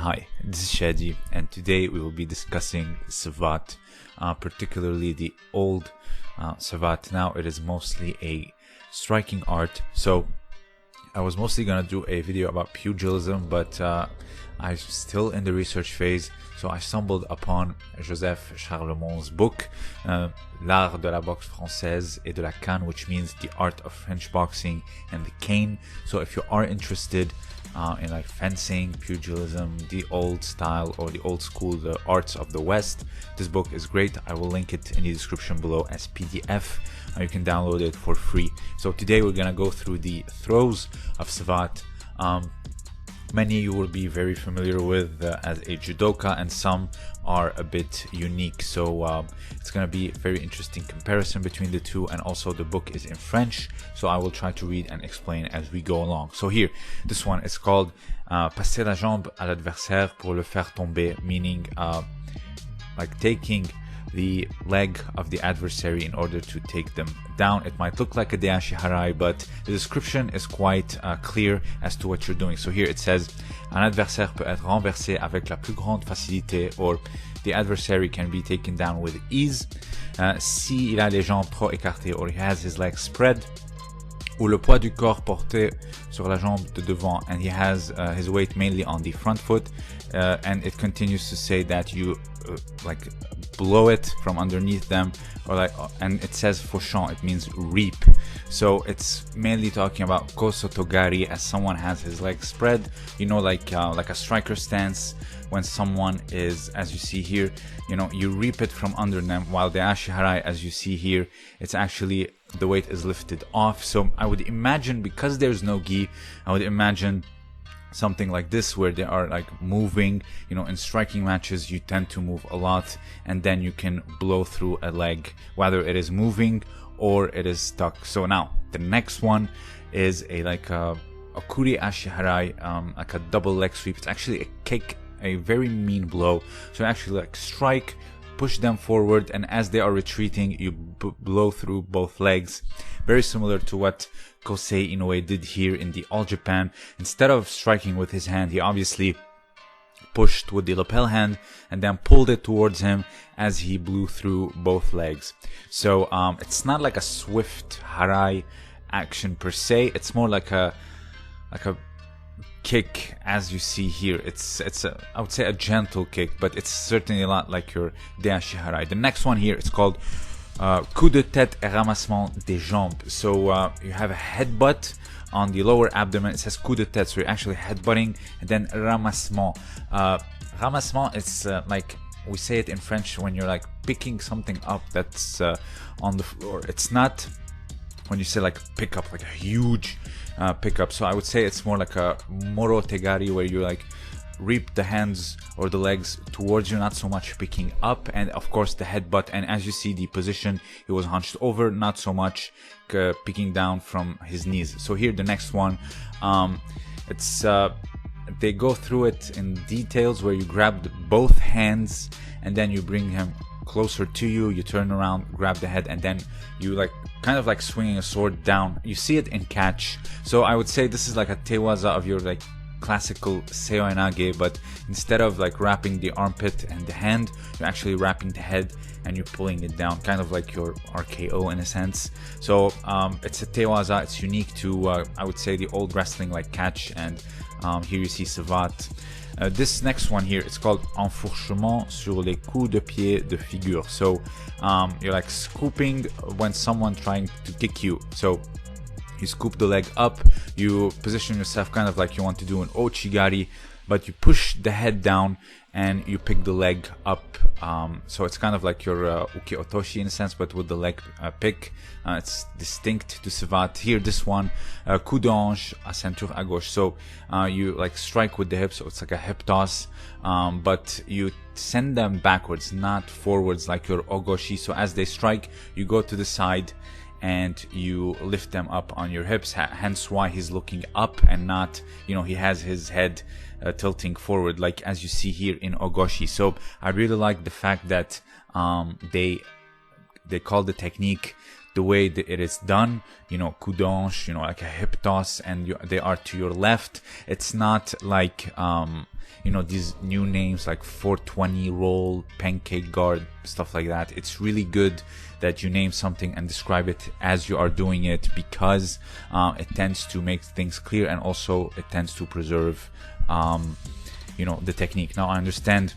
Hi, this is Shadi, and today we will be discussing Savate, particularly the old Savate. Now it is mostly a striking art, so I was mostly gonna do a video about pugilism, but I'm still in the research phase, so I stumbled upon Joseph Charlemont's book, L'art de la boxe francaise et de la canne, which means the art of French boxing and the cane. So if you are interested in like fencing, pugilism, the old style or the old school, the arts of the West, this book is great. I will link it in the description below as PDF. You can download it for free. So today we're gonna go through the throws of Savate. Many you will be very familiar with as a judoka, and some are a bit unique. So it's going to be a very interesting comparison between the two, and also the book is in French, so I will try to read and explain as we go along. So here, this one is called Passer la jambe à l'adversaire pour le faire tomber, meaning like taking the leg of the adversary in order to take them down. It might look like a deashi harai, but the description is quite clear as to what you're doing. So here it says, un adversaire peut être renversé avec la plus grande facilité, or the adversary can be taken down with ease si il a les jambes trop écartées, or he has his legs spread, ou le poids du corps porté sur la jambe de devant, and he has his weight mainly on the front foot. And it continues to say that you like blow it from underneath them, or like, and it says fauchant, it means reap. So it's mainly talking about kosotogari, as someone has his legs spread, you know, like a striker stance. When someone is, as you see here, you know, you reap it from under them, while the ashiharai, as you see here, it's actually the weight is lifted off. So I would imagine, because there's no gi, I would imagine something like this, where they are like moving, you know, in striking matches you tend to move a lot, and then you can blow through a leg, whether it is moving or it is stuck. So now the next one is a kuri ashiharai, like a double leg sweep. It's actually a kick, a very mean blow. So you actually like strike, push them forward, and as they are retreating you blow through both legs, very similar to what Kosei Inoue did here in the All Japan. Instead of striking with his hand, he obviously pushed with the lapel hand and then pulled it towards him as he blew through both legs. So it's not like a swift harai action per se, it's more like a kick, as you see here. It's I would say a gentle kick, but it's certainly a lot like your deashi harai. The next one here, it's called coup de tête et ramassement des jambes. So you have a headbutt on the lower abdomen. It says coup de tête, so you're actually headbutting, and then ramassement. Ramassement is like we say it in French when you're like picking something up that's on the floor. It's not when you say like pick up, like a huge pickup. So I would say it's more like a moro tegari, where you like reap the hands or the legs towards you, not so much picking up, and of course the headbutt. And as you see the position, he was hunched over, not so much picking down from his knees. So here the next one, it's they go through it in details, where you grab both hands and then you bring him closer to you, you turn around, grab the head, and then you like kind of like swinging a sword down. You see it in catch. So I would say this is like a tewaza of your like classical seoinage, but instead of like wrapping the armpit and the hand, you're actually wrapping the head and you're pulling it down, kind of like your RKO in a sense. So it's a tewaza. It's unique to I would say the old wrestling like catch, and here you see Savate. This next one here, it's called enfourchement sur les coups de pied de figure. So you're like scooping when someone trying to kick you. So you scoop the leg up, you position yourself kind of like you want to do an ochigari, but you push the head down and you pick the leg up. So it's kind of like your uki otoshi in a sense, but with the leg pick. It's distinct to Savate. Here, this one, coup d'ange à ceinture à gauche. So you like strike with the hips, so it's like a hip toss, but you send them backwards, not forwards like your ogoshi. So as they strike, you go to the side and you lift them up on your hips, hence why he's looking up and not, you know, he has his head tilting forward, like as you see here in ogoshi. So I really like the fact that they call the technique the way that it is done, Kudos, like a hip toss, and they are to your left. It's not like, these new names like 420 roll, pancake guard, stuff like that. It's really good that you name something and describe it as you are doing it, because it tends to make things clear, and also it tends to preserve, the technique. Now, I understand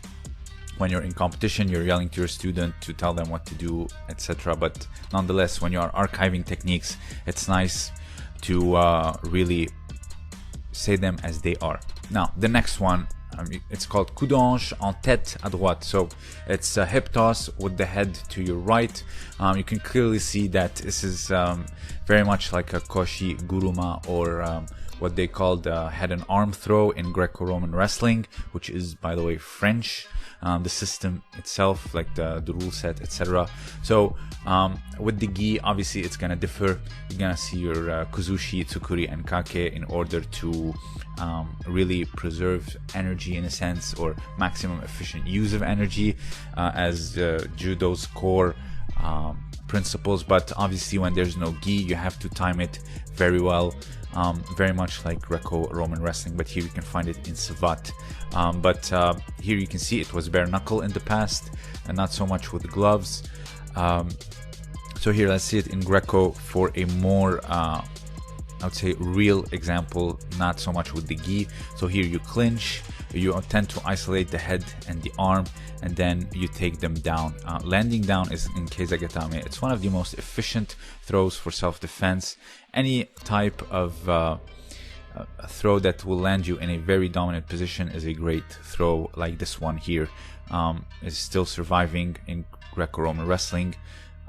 when you're in competition, you're yelling to your student to tell them what to do, etc. But nonetheless, when you are archiving techniques, it's nice to really say them as they are. Now, the next one, it's called Kudos en tête à droite. So it's a hip toss with the head to your right. You can clearly see that this is very much like a koshi guruma, or what they call the head and arm throw in Greco-Roman wrestling, which is, by the way, French. The system itself, like the rule set, etc. So with the gi, obviously it's gonna differ. You're gonna see your kuzushi, tsukuri, and kake in order to really preserve energy in a sense, or maximum efficient use of energy as judo's core principles. But obviously when there's no gi, you have to time it very well. Very much like Greco-Roman wrestling, but here you can find it in Savate. But here you can see it was bare knuckle in the past, and not so much with gloves. So here, let's see it in Greco for a more, I would say, real example, not so much with the gi. So here you clinch, you tend to isolate the head and the arm, and then you take them down. Landing down is in keizagetame. It's one of the most efficient throws for self-defense. Any type of throw that will land you in a very dominant position is a great throw, like this one here. Is still surviving in Greco-Roman wrestling,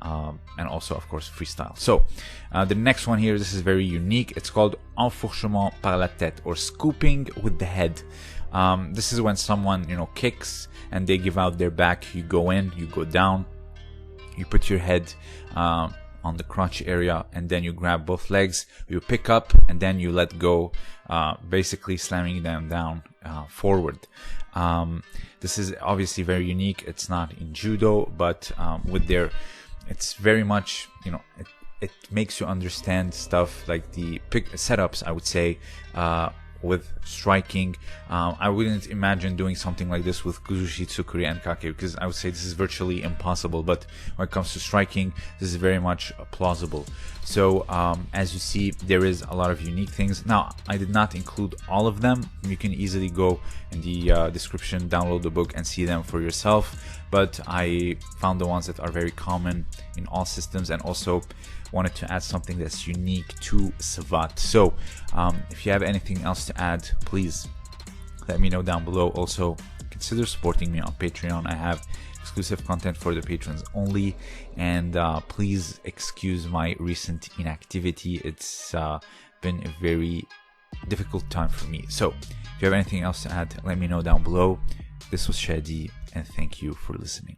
and also, of course, freestyle. So the next one here, this is very unique. It's called enfourchement par la tête, or scooping with the head. This is when someone kicks and they give out their back. You go in, you go down, you put your head on the crotch area, and then you grab both legs, you pick up, and then you let go, basically slamming them down forward. This is obviously very unique. It's not in judo, but it's very much, it makes you understand stuff like the setups, I would say, with striking. I wouldn't imagine doing something like this with kuzushi, tsukuri, and kake, because I would say this is virtually impossible. But when it comes to striking, this is very much plausible. So as you see, there is a lot of unique things. Now, I did not include all of them. You can easily go in the description, download the book, and see them for yourself. But I found the ones that are very common in all systems, and also wanted to add something that's unique to Savate. So if you have anything else to add, please let me know down below. Also, consider supporting me on Patreon. I have exclusive content for the patrons only, and please excuse my recent inactivity. It's been a very difficult time for me. So if you have anything else to add, let me know down below. This was Shadi, and thank you for listening.